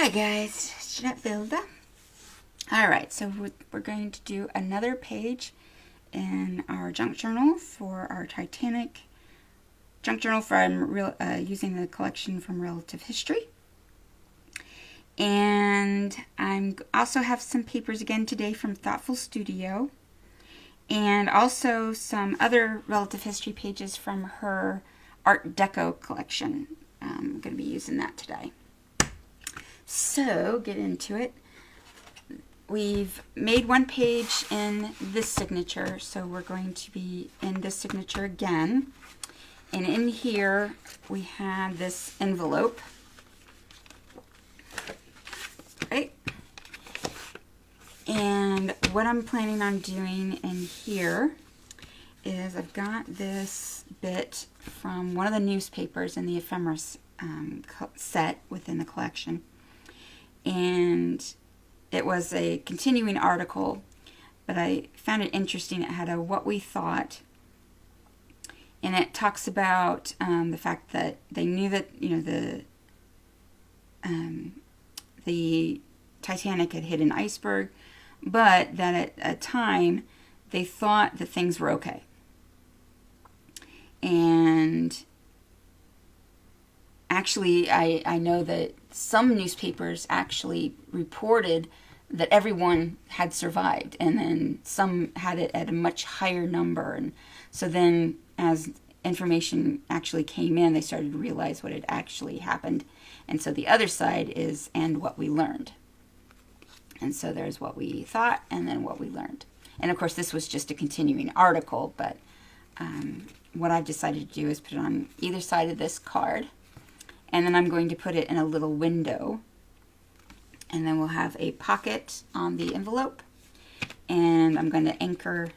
Hi guys, Jeanette Vilda. Alright, so we're going to do another page in our junk journal for our Titanic junk journal from using the collection from Relative History. And I also have some papers again today from Thoughtful Studio, and also some other Relative History pages from her Art Deco collection. I'm going to be using that today. So, get into it. We've made one page in this signature, so we're going to be in this signature again. And in here, we have this envelope. Right? And what I'm planning on doing in here is I've got this bit from one of the newspapers in the ephemera set within the collection. And it was a continuing article, but I found it interesting. It had a what we thought, and it talks about the fact that they knew that the Titanic had hit an iceberg, but that at a time they thought that things were okay. And actually, I know that some newspapers actually reported that everyone had survived, and then some had it at a much higher number. And so then as information actually came in, they started to realize what had actually happened. And so the other side is, and what we learned. And so there's what we thought, and then what we learned. And of course, this was just a continuing article, but what I've decided to do is put it on either side of this card. And then I'm going to put it in a little window. And then we'll have a pocket on the envelope. And I'm going to anchor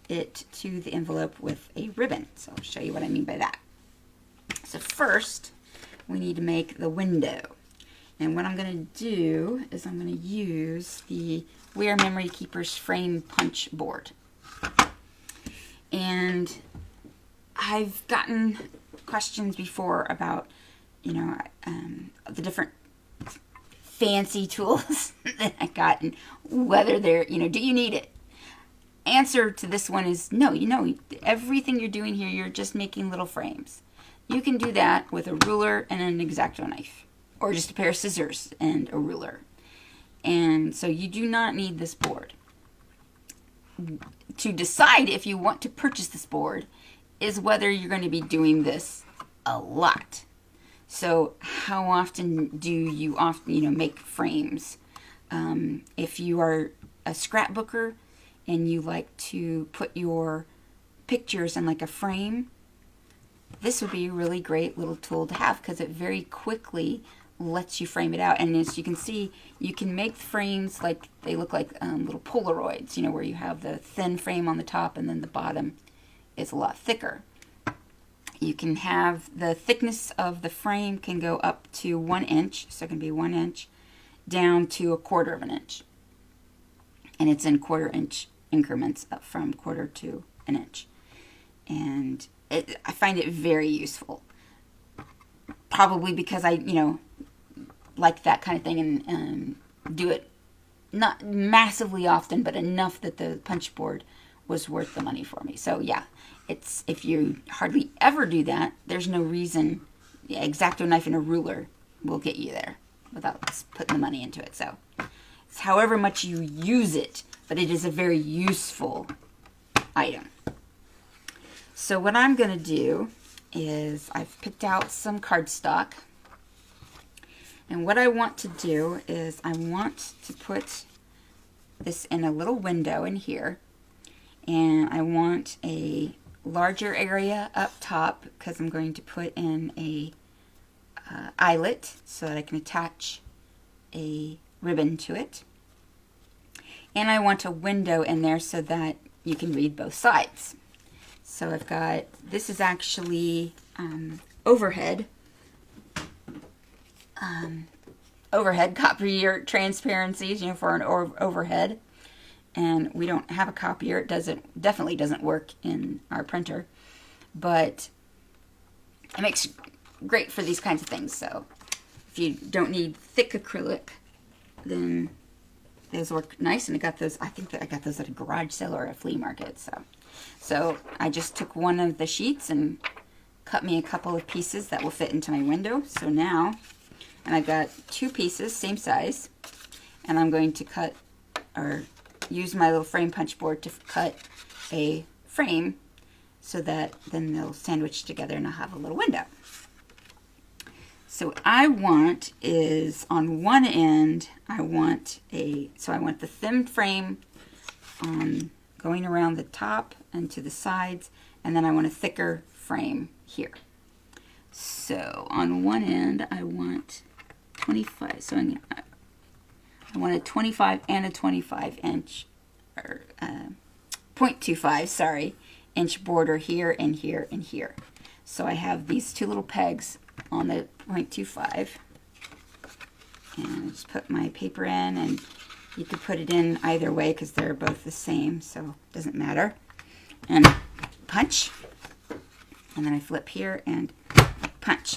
it to the envelope with a ribbon. So I'll show you what I mean by that. So first, we need to make the window. And what I'm going to do is I'm going to use the We Are Memory Keepers frame punch board. And I've gotten questions before about the different fancy tools that I got and whether they're, do you need it? Answer to this one is no. Everything you're doing here, you're just making little frames. You can do that with a ruler and an X-Acto knife, or just a pair of scissors and a ruler. And so you do not need this board. To decide if you want to purchase this board is whether you're going to be doing this a lot. So how often do you make frames? If you are a scrapbooker and you like to put your pictures in like a frame, this would be a really great little tool to have because it very quickly lets you frame it out. And as you can see, you can make frames like they look like little Polaroids, where you have the thin frame on the top and then the bottom is a lot thicker. You can have the thickness of the frame can go up to 1 inch, so it can be 1 inch, down to 1/4 of an inch. And it's in 1/4 inch increments up from 1/4 to 1 inch. And I find it very useful. Probably because I, like that kind of thing and do it not massively often, but enough that the punch board was worth the money for me. So yeah, if you hardly ever do that, there's no reason. The X-Acto knife and a ruler will get you there without putting the money into it. So it's however much you use it, but it is a very useful item. So what I'm going to do is I've picked out some cardstock. And what I want to do is I want to put this in a little window in here. And I want a larger area up top because I'm going to put in a eyelet so that I can attach a ribbon to it. And I want a window in there so that you can read both sides. So I've got, this is actually overhead copier transparencies, for an overhead. And we don't have a copier. It definitely doesn't work in our printer, but it makes great for these kinds of things. So if you don't need thick acrylic, then those work nice. And I got those, I think that I got those at a garage sale or a flea market. So I just took one of the sheets and cut me a couple of pieces that will fit into my window. So now, and I've got 2 pieces, same size, and I'm going to cut, or use my little frame punch board to cut a frame so that then they'll sandwich together and I'll have a little window. So what I want is, on one end, I want the thin frame going around the top and to the sides, and then I want a thicker frame here. So on one end, I want 25, so I want a 25 and a 25 inch, or 0.25, sorry, inch border here and here and here. So I have these 2 little pegs on the 0.25, and I just put my paper in, and you could put it in either way because they're both the same, so it doesn't matter. And punch, and then I flip here and punch,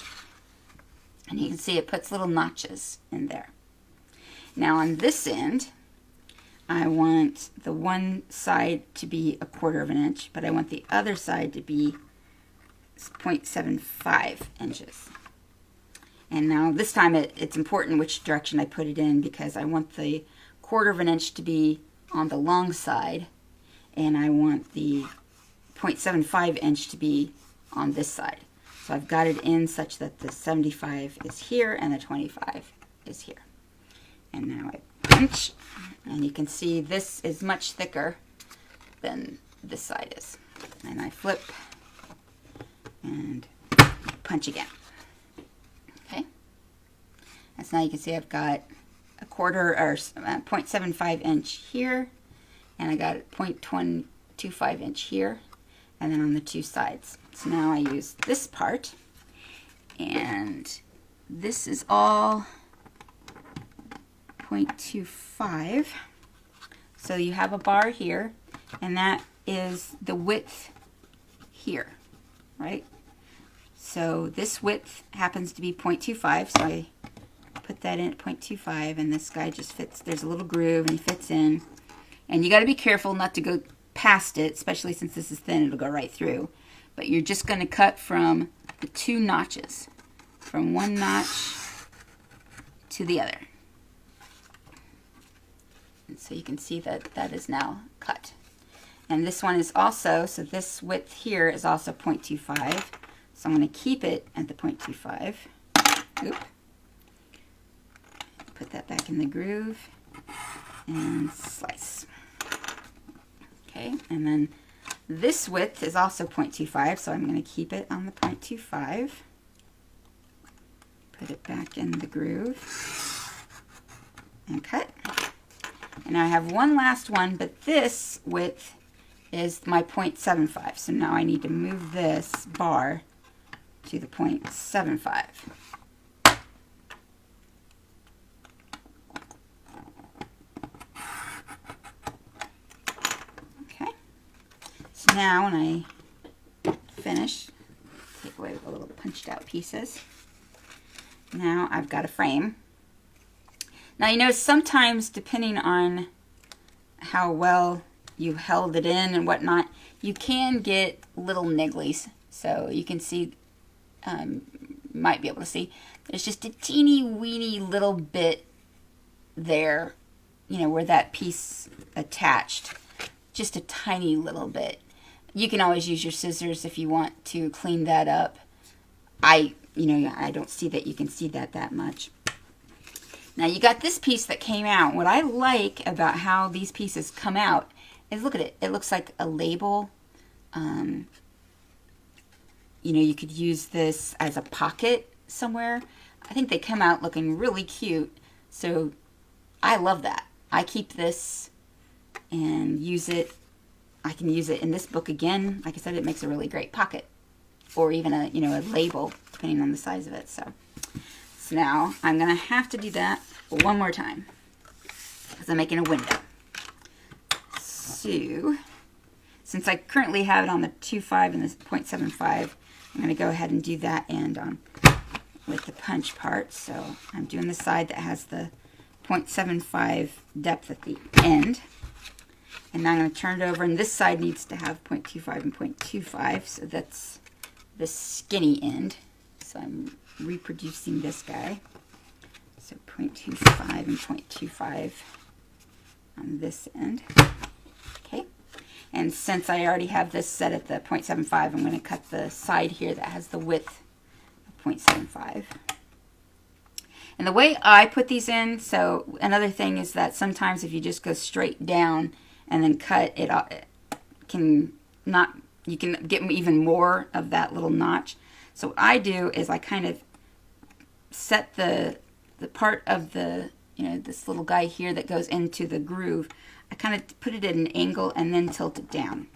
and you can see it puts little notches in there. Now on this end, I want the one side to be 1/4 inch, but I want the other side to be 0.75 inches. And now this time it's important which direction I put it in, because I want the 1/4 inch to be on the long side, and I want the 0.75 inch to be on this side. So I've got it in such that the 75 is here and the 25 is here. And now I punch, and you can see this is much thicker than this side is. And I flip and punch again. Okay, and so now you can see I've got 1/4 or 0.75 inch here, and I got 0.25 inch here, and then on the 2 sides. So now I use this part, and this is all 0.25. So you have a bar here, and that is the width here, right? So this width happens to be 0.25, so I put that in at 0.25, and this guy just fits. There's a little groove, and he fits in. And you got to be careful not to go past it, especially since this is thin, it'll go right through. But you're just going to cut from the 2 notches, from one notch to the other. And so you can see that that is now cut. And this one is also, so this width here is also 0.25. So I'm going to keep it at the 0.25. Oop. Put that back in the groove and slice. Okay, and then this width is also 0.25, so I'm going to keep it on the 0.25. Put it back in the groove and cut. And now I have one last one, but this width is my 0.75. So now I need to move this bar to the 0.75. Okay. So now when I finish, take away the little punched out pieces. Now I've got a frame. Now you know sometimes, depending on how well you held it in and whatnot, you can get little nigglies. So you can see, might be able to see, there's just a teeny weeny little bit there, you know, where that piece attached, just a tiny little bit. You can always use your scissors if you want to clean that up. I don't see that you can see that much. Now you got this piece that came out. What I like about how these pieces come out is, look at it. It looks like a label. You know, you could use this as a pocket somewhere. I think they come out looking really cute. So I love that. I keep this and use it. I can use it in this book again. Like I said, it makes a really great pocket, or even a label, depending on the size of it. So now I'm going to have to do that one more time because I'm making a window. So since I currently have it on the 2.5 and the 0.75, I'm going to go ahead and do that end on with the punch part. So I'm doing the side that has the 0.75 depth at the end. And now I'm going to turn it over, and this side needs to have 0.25 and 0.25, so that's the skinny end. So I'm reproducing this guy. So 0.25 and 0.25 on this end. Okay. And since I already have this set at the 0.75, I'm going to cut the side here that has the width of 0.75. And the way I put these in, so another thing is that sometimes if you just go straight down and then cut, it can not, you can get even more of that little notch. So what I do is I kind of set the part of the, this little guy here that goes into the groove, I kind of put it at an angle and then tilt it down.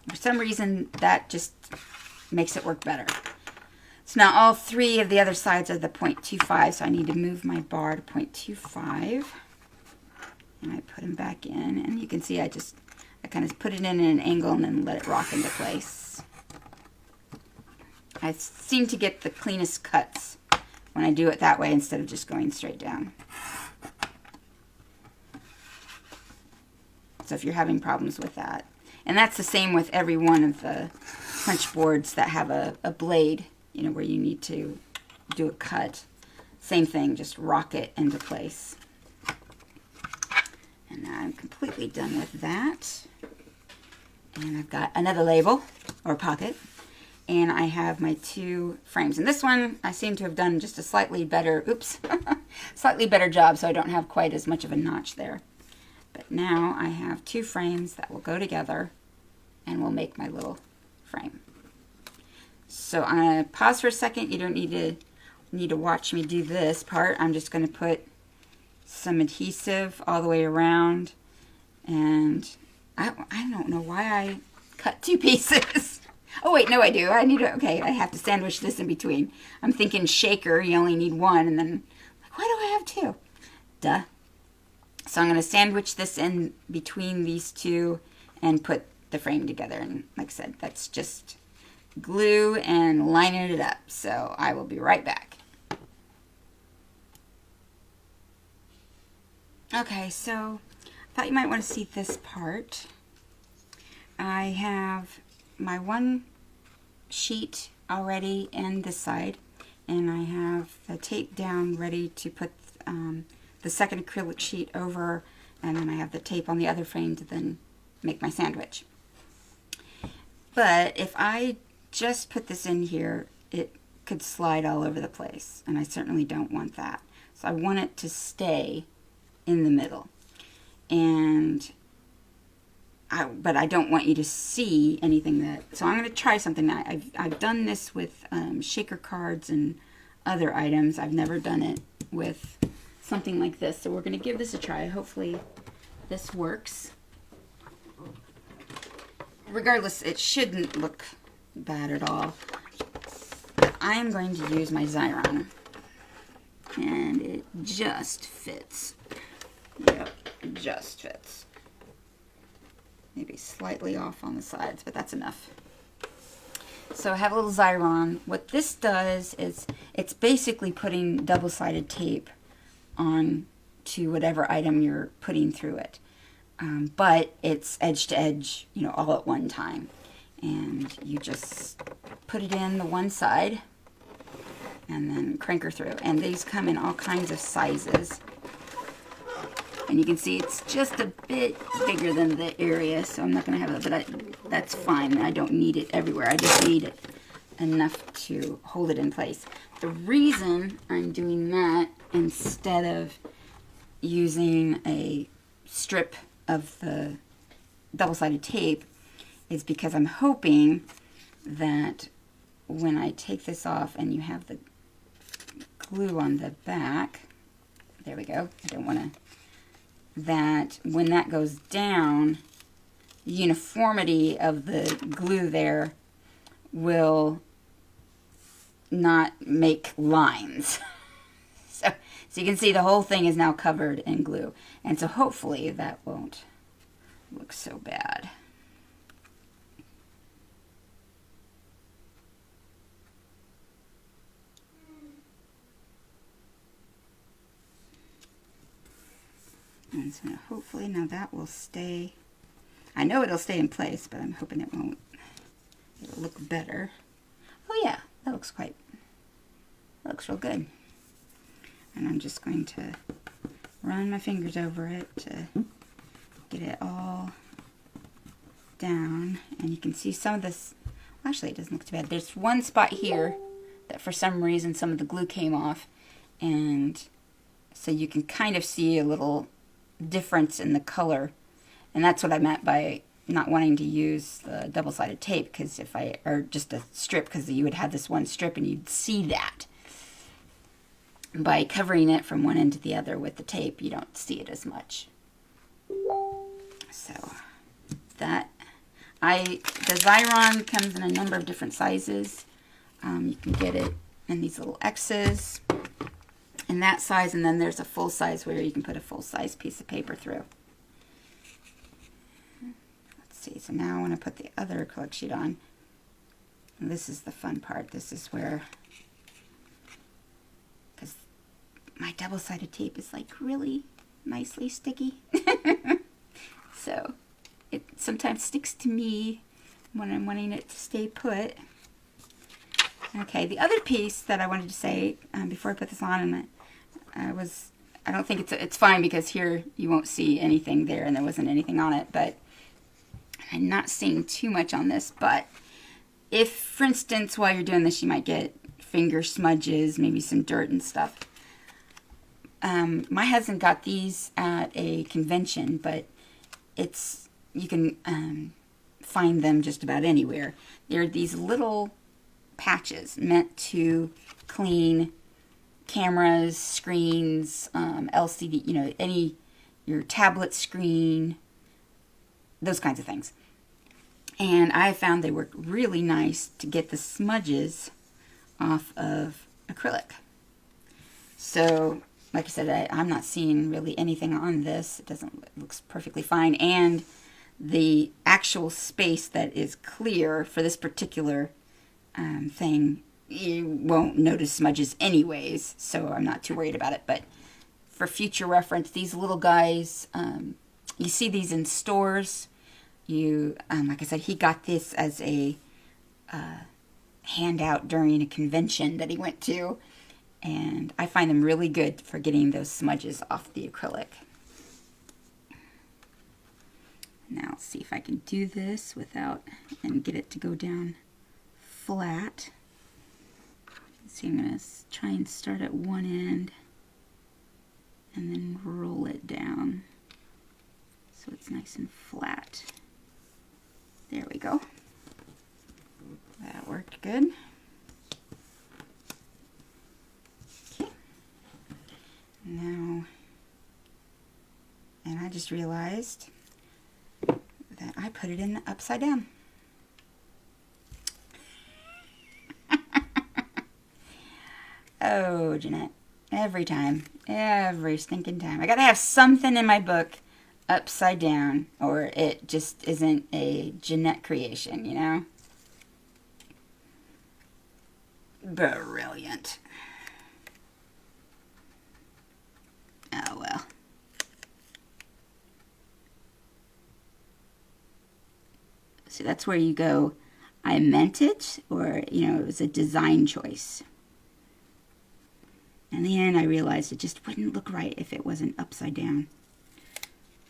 For some reason, that just makes it work better. So now all three of the other sides are the 0.25, so I need to move my bar to 0.25. And I put them back in, and you can see I kind of put it in an angle and then let it rock into place. I seem to get the cleanest cuts when I do it that way instead of just going straight down. So if you're having problems with that. And that's the same with every one of the punch boards that have a blade, where you need to do a cut. Same thing, just rock it into place. And now I'm completely done with that. And I've got another label, or pocket. And I have my two frames. And this one, I seem to have done just a slightly better, slightly better job, so I don't have quite as much of a notch there. But now I have two frames that will go together and will make my little frame. So I'm going to pause for a second. You don't need to watch me do this part. I'm just going to put some adhesive all the way around. And I don't know why I cut two pieces. Oh wait, no I do. Okay, I have to sandwich this in between. I'm thinking shaker, you only need one, and then, why do I have two? Duh. So I'm going to sandwich this in between these two and put the frame together. And like I said, that's just glue and lining it up. So I will be right back. Okay, so I thought you might want to see this part. I have my one sheet already in this side, and I have the tape down ready to put the second acrylic sheet over, and then I have the tape on the other frame to then make my sandwich. But if I just put this in here, it could slide all over the place, and I certainly don't want that. So I want it to in the middle. And but I don't want you to see anything that, so I'm going to try something. I've done this with shaker cards and other items. I've never done it with something like this. So we're going to give this a try. Hopefully this works. Regardless, it shouldn't look bad at all. I am going to use my Xyron. And it just fits. Yep, it just fits. Maybe slightly off on the sides, but that's enough. So I have a little Xyron. What this does is it's basically putting double-sided tape on to whatever item you're putting through it. But it's edge to edge, all at one time. And you just put it in the one side and then crank her through. And these come in all kinds of sizes. And you can see it's just a bit bigger than the area, so I'm not going to have it, but that's fine. I don't need it everywhere. I just need it enough to hold it in place. The reason I'm doing that instead of using a strip of the double-sided tape is because I'm hoping that when I take this off and you have the glue on the back, there we go, I don't want to, that when that goes down, the uniformity of the glue there will not make lines. So you can see the whole thing is now covered in glue. And so hopefully that won't look so bad. so hopefully now that will stay. I know it'll stay in place, but I'm hoping it won't. It'll look better. Oh yeah, that looks real good. And I'm just going to run my fingers over it to get it all down. And you can see some of this, actually it doesn't look too bad. There's one spot here that for some reason some of the glue came off, and so you can kind of see a little difference in the color. And that's what I meant by not wanting to use the double-sided tape, because or just a strip, because you would have this one strip and you'd see that. By covering it from one end to the other with the tape, you don't see it as much. So that, the Xyron comes in a number of different sizes. You can get it in these little X's in that size, and then there's a full size where you can put a full size piece of paper through. Let's see, so now I want to put the other acrylic sheet on. And this is the fun part. This is where, because my double-sided tape is like really nicely sticky. So it sometimes sticks to me when I'm wanting it to stay put. Okay, the other piece that I wanted to say before I put this on, and I don't think it's fine because here you won't see anything there and there wasn't anything on it, but I'm not seeing too much on this. But if, for instance, while you're doing this, you might get finger smudges, maybe some dirt and stuff. My husband got these at a convention, but you can find them just about anywhere. They're these little patches meant to clean cameras, screens, LCD, your tablet screen, those kinds of things. And I found they work really nice to get the smudges off of acrylic. So, like I said, I'm not seeing really anything on this. It looks perfectly fine. And the actual space that is clear for this particular thing, you won't notice smudges anyways, so I'm not too worried about it. But for future reference, these little guys, you see these in stores. Like I said, he got this as a handout during a convention that he went to, and I find them really good for getting those smudges off the acrylic. Now let's see if I can do this and get it to go down flat. So I'm going to try and start at one end and then roll it down so it's nice and flat. There we go. That worked good. Okay. Now, and I just realized that I put it in upside down. Oh, Jeanette, every stinking time. I gotta have something in my book upside down, or it just isn't a Jeanette creation, you know? Brilliant. Oh, well. So that's where you go, I meant it, or, it was a design choice. In the end, I realized it just wouldn't look right if it wasn't upside down.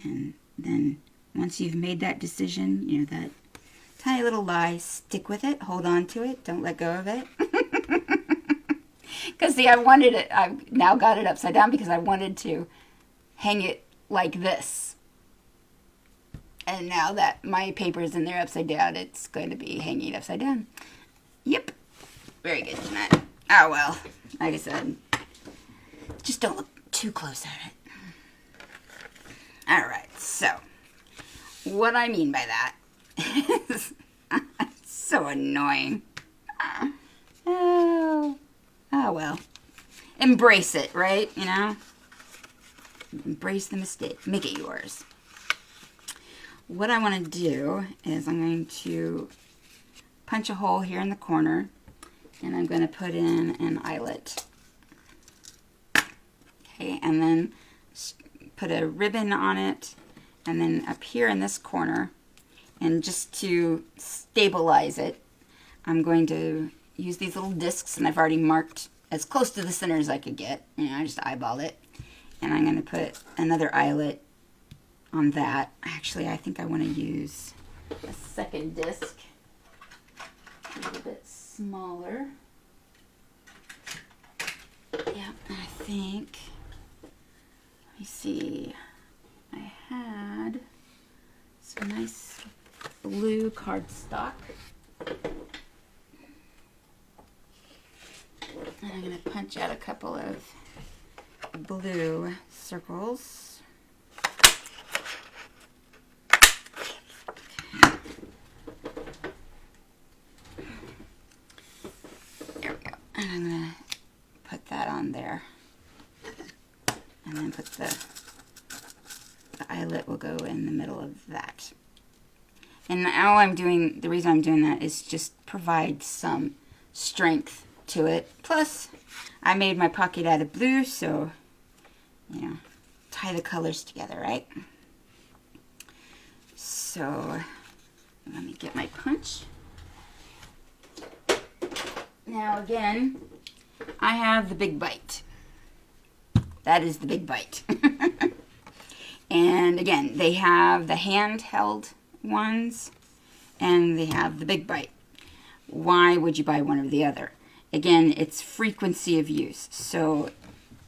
And then once you've made that decision, that tiny little lie, stick with it, hold on to it, don't let go of it. Because, see, I wanted it, I've now got it upside down because I wanted to hang it like this. And now that my paper is in there upside down, it's going to be hanging upside down. Yep. Very good, Jeanette. Oh, well, like I said, just don't look too close at it. Alright, so, what I mean by that is, it's so annoying. Oh, well. Embrace it, right? Embrace the mistake. Make it yours. What I want to do is I'm going to punch a hole here in the corner, and I'm going to put in an eyelet. Okay, and then put a ribbon on it, and then up here in this corner, and just to stabilize it, I'm going to use these little discs, and I've already marked as close to the center as I could get. You know, I just eyeballed it. And I'm going to put another eyelet on that. Actually, I think I want to use a second disc, a little bit smaller. Yeah, I think, let me see, I had some nice blue cardstock. And I'm going to punch out a couple of blue circles. Okay. There we go. And I'm going to put that on there. And then put the eyelet will go in the middle of that. And now the reason I'm doing that is just provide some strength to it. Plus, I made my pocket out of blue, so, you know, tie the colors together, right? So, let me get my punch. Now again, I have the big bite. That is the big bite. And again, they have the handheld ones and they have the big bite. Why would you buy one or the other? Again, it's frequency of use. So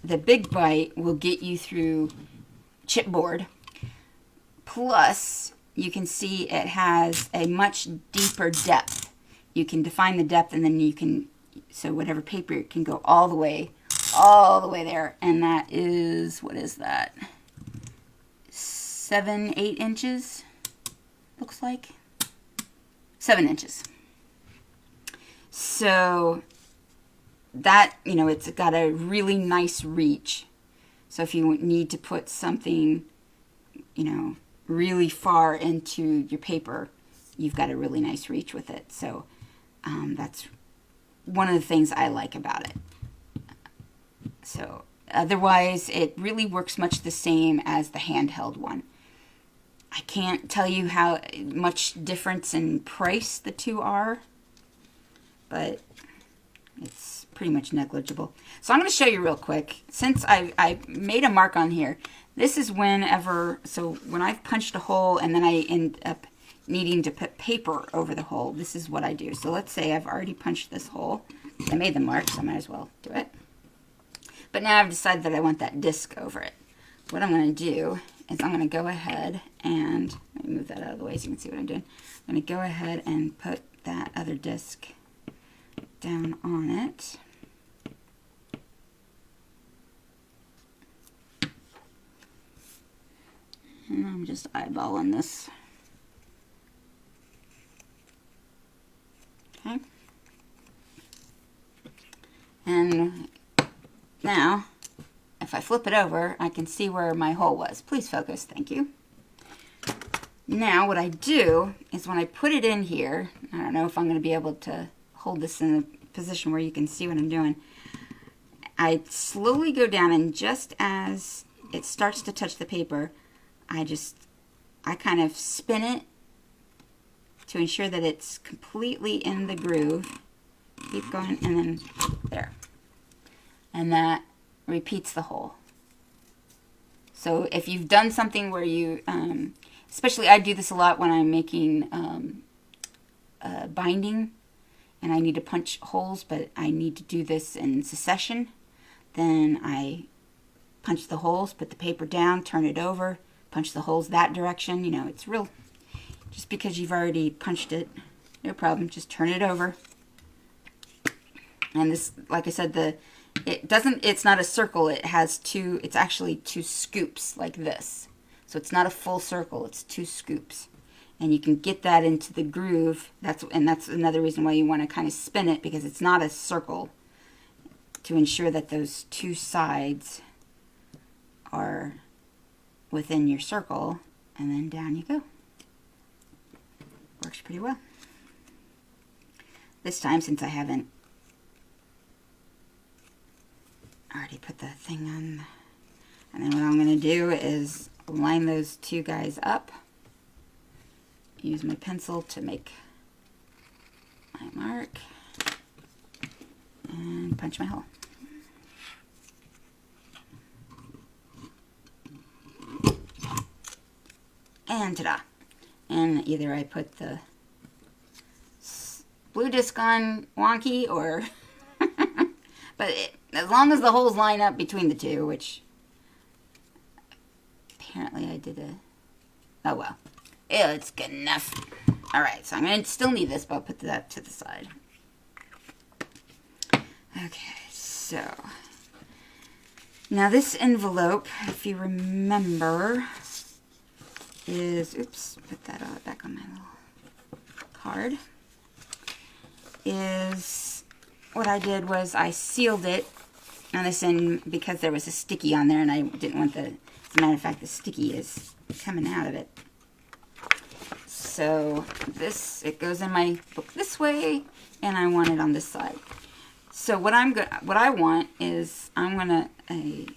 the big bite will get you through chipboard. Plus, you can see it has a much deeper depth. You can define the depth, and then you can, so whatever paper can go all the way there. And that is, what is that? 7, 8 inches, looks like. 7 inches. So that, you know, it's got a really nice reach. So if you need to put something, you know, really far into your paper, you've got a really nice reach with it. So that's one of the things I like about it. So otherwise, it really works much the same as the handheld one. I can't tell you how much difference in price the two are, but it's pretty much negligible. So I'm going to show you real quick. Since I made a mark on here, this is whenever, so when I've punched a hole and then I end up needing to put paper over the hole, this is what I do. So let's say I've already punched this hole. I made the mark, so I might as well do it. But now I've decided that I want that disc over it. What I'm going to do is I'm going to go ahead and, let me move that out of the way so you can see what I'm doing. I'm going to go ahead and put that other disc down on it. And I'm just eyeballing this. Okay. And now, if I flip it over, I can see where my hole was. Please focus, thank you. Now what I do is when I put it in here, I don't know if I'm going to be able to hold this in a position where you can see what I'm doing. I slowly go down, and just as it starts to touch the paper, I kind of spin it to ensure that it's completely in the groove. Keep going, and then there. And that repeats the hole. So if you've done something where you, especially I do this a lot when I'm making binding and I need to punch holes, but I need to do this in succession, then I punch the holes, put the paper down, turn it over, punch the holes that direction. You know, it's real, just because you've already punched it, no problem, just turn it over. And this, like I said, it's not a circle, it's actually two scoops like this. So it's not a full circle, it's two scoops. And you can get that into the groove. That's another reason why you want to kind of spin it, because it's not a circle, to ensure that those two sides are within your circle. And then down you go. Works pretty well. This time, since I haven't already put the thing on, And then what I'm going to do is line those two guys up. Use my pencil to make my mark. And punch my hole. And ta-da! And either I put the blue disc on wonky or... but as long as the holes line up between the two, which apparently I did a... oh well. It's good enough. Alright, so I'm going to still need this, but I'll put that to the side. Okay, so... now this envelope, if you remember... is, oops, put that back on my little card, is what I did was I sealed it on this end because there was a sticky on there and I didn't want the, as a matter of fact, the sticky is coming out of it. So this, it goes in my book this way and I want it on this side. So what I want is I'm going to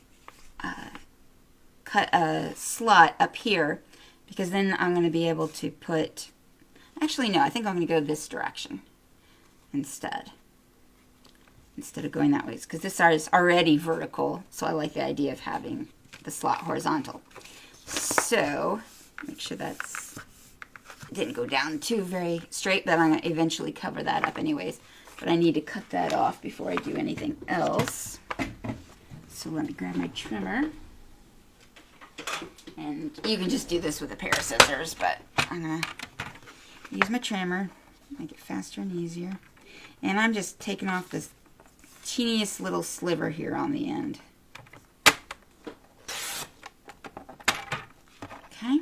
cut a slot up here, because then I'm going to be able to put, actually no, I think I'm going to go this direction instead of going that way, because this side is already vertical, so I like the idea of having the slot horizontal. So, make sure that's, didn't go down too very straight, but I'm going to eventually cover that up anyways. But I need to cut that off before I do anything else. So let me grab my trimmer. And you can just do this with a pair of scissors, but I'm going to use my trimmer, make it faster and easier. And I'm just taking off this teeniest little sliver here on the end. Okay.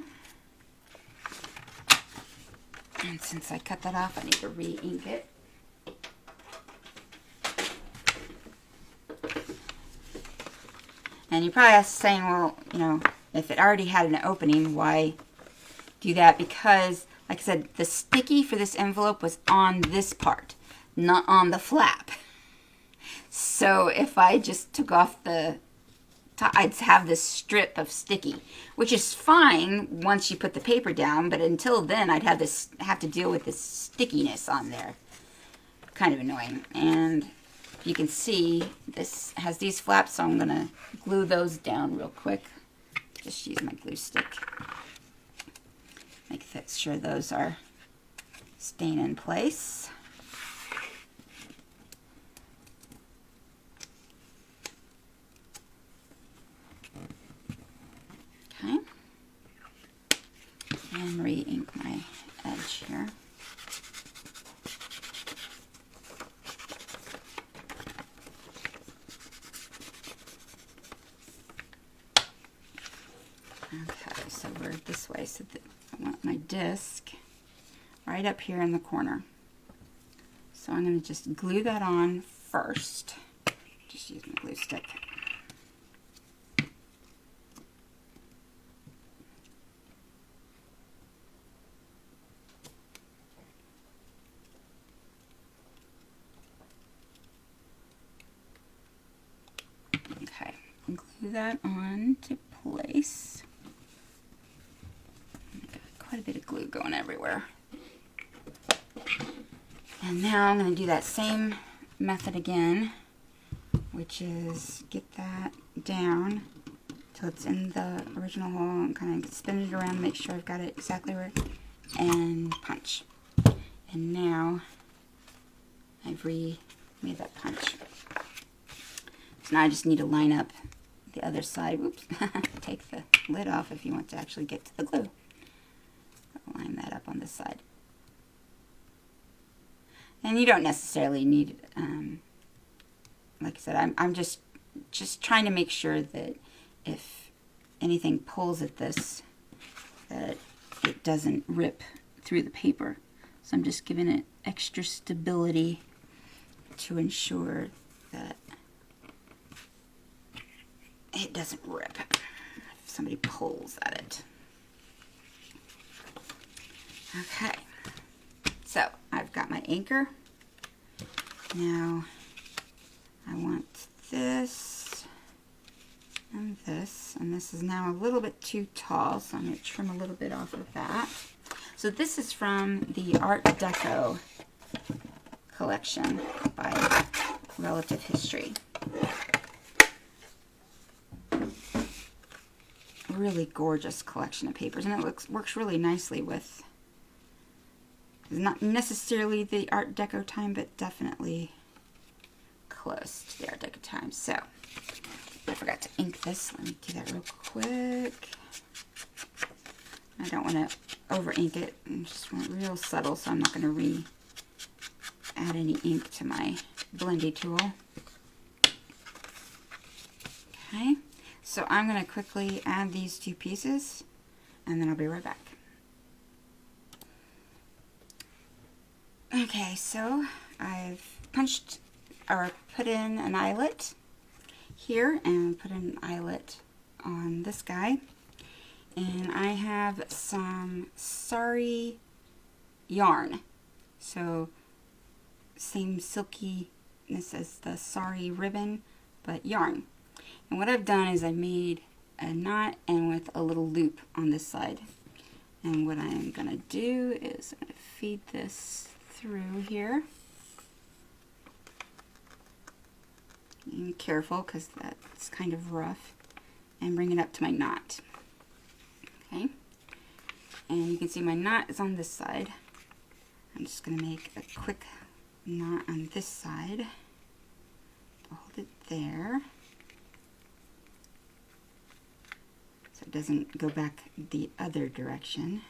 And since I cut that off, I need to re-ink it. And you're probably saying, well, you know, if it already had an opening, why do that? Because, like I said, the sticky for this envelope was on this part, not on the flap. So if I just took off the top, I'd have this strip of sticky, which is fine once you put the paper down, but until then I'd have to deal with this stickiness on there. Kind of annoying. And you can see this has these flaps, so I'm going to glue those down real quick. Just use my glue stick. Make sure those are staying in place. Okay. And re-ink my edge here. Okay, so we're this way, so that I want my disc right up here in the corner. So I'm going to just glue that on first. Just use my glue stick. Okay, glue that on to place. Quite a bit of glue going everywhere. And now I'm going to do that same method again, which is get that down till it's in the original hole and kind of spin it around, make sure I've got it exactly where, and punch. And now I've remade that punch. So now I just need to line up the other side. Whoops. Take the lid off if you want to actually get to the glue. Line that up on this side. And you don't necessarily need, like I said, I'm just trying to make sure that if anything pulls at this, that it doesn't rip through the paper. So I'm just giving it extra stability to ensure that it doesn't rip if somebody pulls at it. Okay, so I've got my anchor. Now I want this and this. this, and this is now a little bit too tall, so I'm going to trim a little bit off of that. So this is from the Art Deco collection by Relative History. Really gorgeous collection of papers, and it works really nicely with, not necessarily the Art Deco time, but definitely close to the Art Deco time. So I forgot to ink this. Let me do that real quick. I don't want to over ink it. I just want it real subtle, so I'm not going to add any ink to my blendy tool. Okay, so I'm going to quickly add these two pieces, and then I'll be right back. Okay, so I've punched or put in an eyelet here and put in an eyelet on this guy. And I have some sari yarn. So same silkiness as the sari ribbon, but yarn. And what I've done is I made a knot and with a little loop on this side. And what I'm going to do is I'm going to feed this through here. Be careful because that's kind of rough. And bring it up to my knot. Okay. And you can see my knot is on this side. I'm just going to make a quick knot on this side. Hold it there. So it doesn't go back the other direction.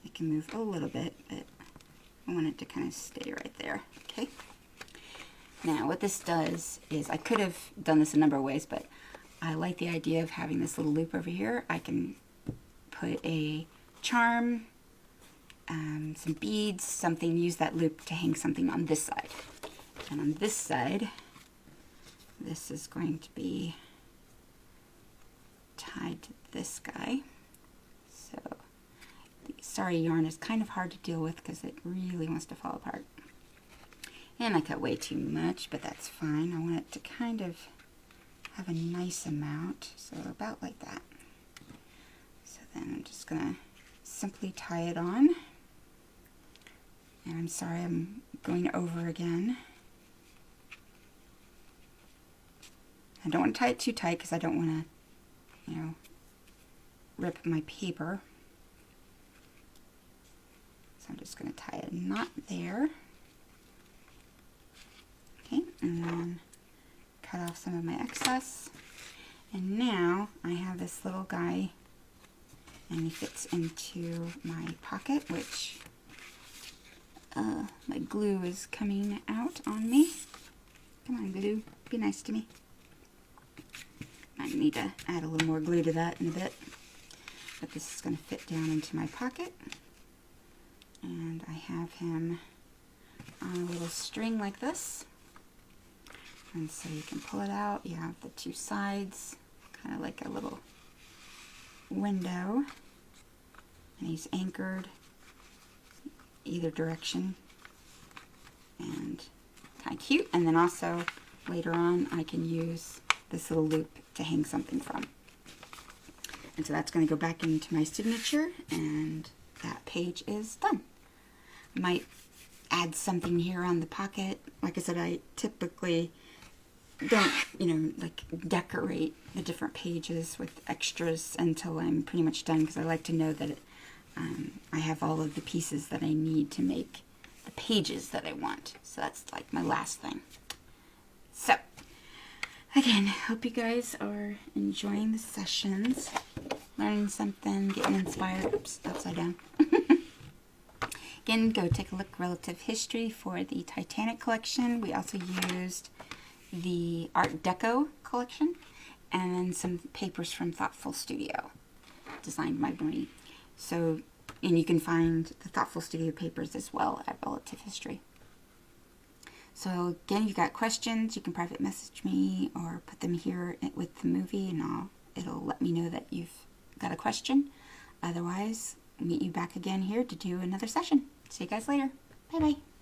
It can move a little bit, but I want it to kind of stay right there. Okay. Now what this does is, I could have done this a number of ways, but I like the idea of having this little loop over here. I can put a charm, some beads, something, use that loop to hang something on this side. And on this side, this is going to be tied to this guy. So the sari yarn is kind of hard to deal with because it really wants to fall apart. And I cut way too much, but that's fine. I want it to kind of have a nice amount, so about like that. So then I'm just gonna simply tie it on. And I'm sorry, I'm going over again. I don't want to tie it too tight because I don't want to, you know, rip my paper. So I'm just going to tie a knot there. Okay, and then cut off some of my excess. And now I have this little guy, and he fits into my pocket, which my glue is coming out on me. Come on, glue, be nice to me. I need to add a little more glue to that in a bit. But this is going to fit down into my pocket. And I have him on a little string like this. And so you can pull it out. You have the two sides, kind of like a little window. And he's anchored either direction. And kind of cute. And then also later on I can use this little loop to hang something from. And so that's going to go back into my signature, and that page is done. I might add something here on the pocket. Like I said, I typically don't, you know, like decorate the different pages with extras until I'm pretty much done, because I like to know that I have all of the pieces that I need to make the pages that I want. So that's like my last thing. So again, hope you guys are enjoying the sessions, learning something, getting inspired. Oops, upside down. Again, go take a look, Relative History, for the Titanic collection. We also used the Art Deco collection and then some papers from Thoughtful Studio, designed by Marie. So, and you can find the Thoughtful Studio papers as well at Relative History. So again, if you got questions, you can private message me or put them here with the movie, and it'll let me know that you've got a question. Otherwise, I'll meet you back again here to do another session. See you guys later. Bye bye.